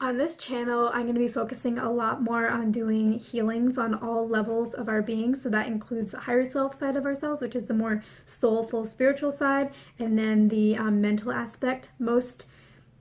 On this channel, I'm going to be focusing a lot more on doing healings on all levels of our being. So that includes the higher self side of ourselves, which is the more soulful, spiritual side, and then the mental aspect. Most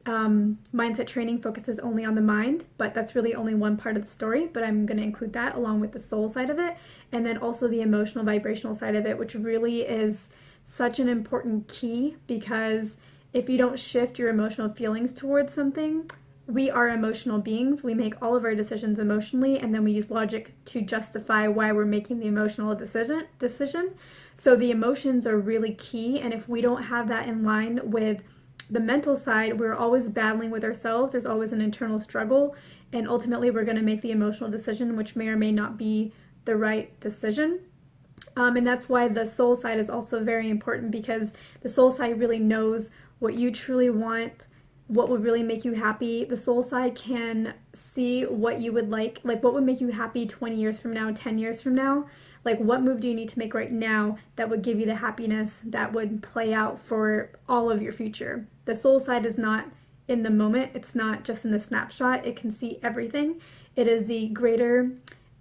mindset training focuses only on the mind, but that's really only one part of the story. But I'm going to include that along with the soul side of it, and then also the emotional, vibrational side of it, which really is such an important key because if you don't shift your emotional feelings towards something, we are emotional beings. We make all of our decisions emotionally, and then we use logic to justify why we're making the emotional decision. So the emotions are really key, and if we don't have that in line with the mental side, we're always battling with ourselves. There's always an internal struggle, and ultimately we're going to make the emotional decision, which may or may not be the right decision. And that's why the soul side is also very important, because the soul side really knows what you truly want, what would really make you happy. The soul side can see what you would like what would make you happy 20 years from now, 10 years from now. Like, what move do you need to make right now that would give you the happiness that would play out for all of your future? The soul side is not in the moment. It's not just in the snapshot. It can see everything. It is the greater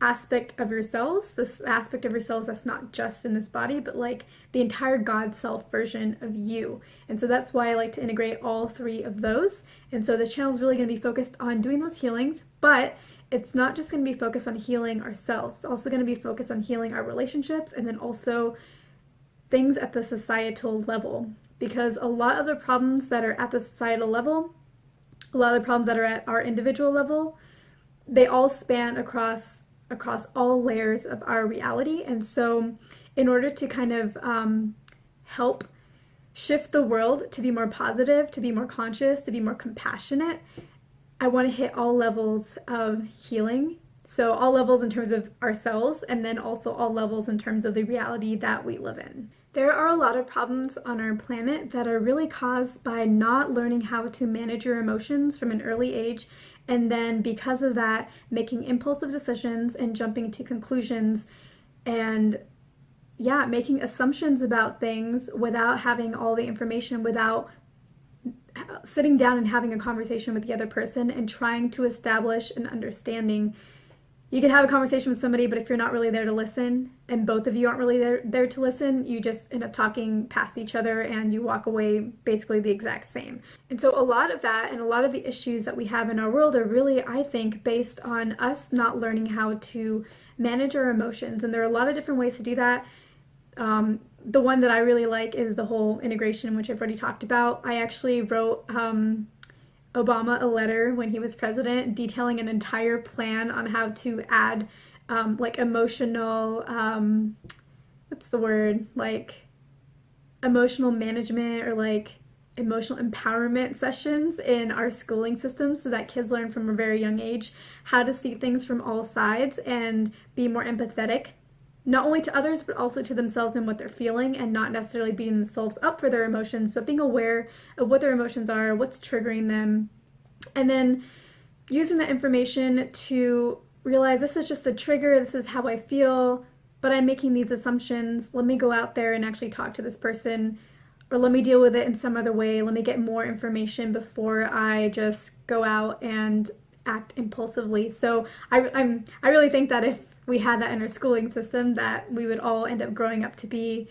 aspect of yourselves, this aspect of yourselves that's not just in this body, but like the entire God self version of you. And so that's why I like to integrate all three of those. And so this channel is really going to be focused on doing those healings, but it's not just going to be focused on healing ourselves. It's also going to be focused on healing our relationships, and then also things at the societal level, because a lot of the problems that are at the societal level, a lot of the problems that are at our individual level, they all span across all layers of our reality. And so in order to kind of help shift the world to be more positive, to be more conscious, to be more compassionate, I want to hit all levels of healing. So all levels in terms of ourselves, and then also all levels in terms of the reality that we live in. There are a lot of problems on our planet that are really caused by not learning how to manage your emotions from an early age, and then because of that, making impulsive decisions and jumping to conclusions, and making assumptions about things without having all the information, without sitting down and having a conversation with the other person and trying to establish an understanding. You can have a conversation with somebody, but if you're not really there to listen, and both of you aren't really there to listen, you just end up talking past each other and you walk away basically the exact same. And so a lot of that and a lot of the issues that we have in our world are really, I think, based on us not learning how to manage our emotions. And there are a lot of different ways to do that. The one that I really like is the whole integration, which I've already talked about. I actually wrote Obama a letter when he was president detailing an entire plan on how to add emotional, what's the word, emotional management or emotional empowerment sessions in our schooling system, so that kids learn from a very young age how to see things from all sides and be more empathetic, not only to others, but also to themselves and what they're feeling, and not necessarily beating themselves up for their emotions, but being aware of what their emotions are, what's triggering them, and then using that information to realize this is just a trigger, this is how I feel, but I'm making these assumptions. Let me go out there and actually talk to this person, or let me deal with it in some other way. Let me get more information before I just go out and act impulsively. So I really think that if we had that in our schooling system, that we would all end up growing up to be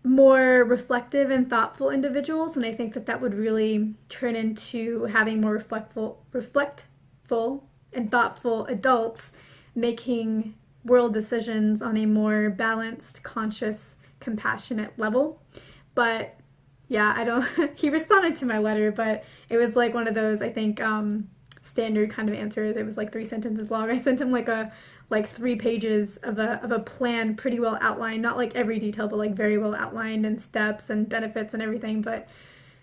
more reflective and thoughtful individuals. And I think that that would really turn into having more reflectful and thoughtful adults making world decisions on a more balanced, conscious, compassionate level. But yeah, I don't he responded to my letter, but it was like one of those, I think, standard kind of answers. It was like 3 sentences long. I sent him like 3 pages of a plan, pretty well outlined, not like every detail, but like very well outlined, and steps and benefits and everything. But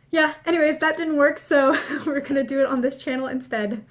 yeah, anyways, that didn't work, so we're gonna do it on this channel instead.